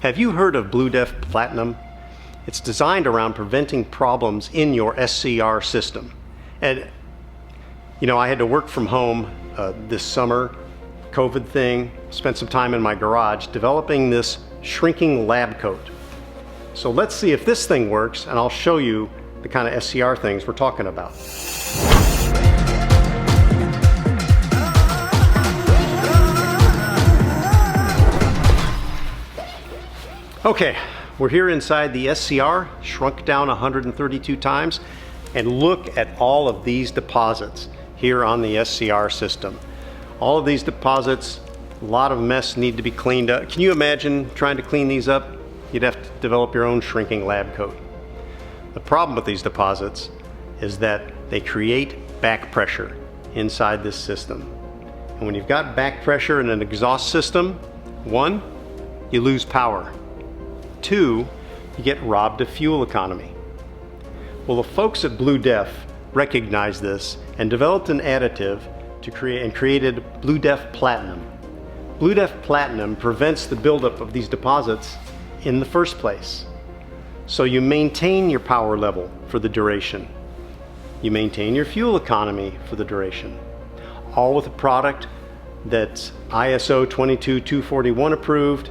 Have you heard of BlueDef Platinum? It's designed around preventing problems in your SCR system. And you know, I had to work from home this summer, COVID thing, spent some time in my garage developing this shrinking lab coat. So let's see if this thing works, and I'll show you the kind of SCR things we're talking about. Okay, we're here inside the SCR, shrunk down 132 times, and look at all of these deposits here on the SCR system. All of these deposits, a lot of mess need to be cleaned up. Can you imagine trying to clean these up? You'd have to develop your own shrinking lab coat. The problem with these deposits is that they create back pressure inside this system. And when you've got back pressure in an exhaust system, one, you lose power. Two, you get robbed of fuel economy. Well, the folks at BlueDef recognized this and developed an additive to created BlueDef Platinum. BlueDef Platinum prevents the buildup of these deposits in the first place. So you maintain your power level for the duration. You maintain your fuel economy for the duration. All with a product that's ISO 22241 approved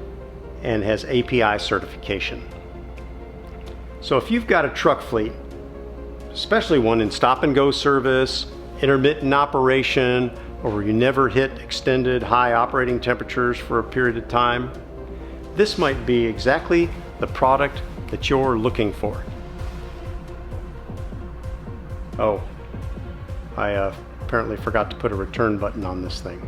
and has API certification. So if you've got a truck fleet, especially one in stop and go service, intermittent operation, or where you never hit extended high operating temperatures for a period of time, this might be exactly the product that you're looking for. Oh, I apparently forgot to put a return button on this thing.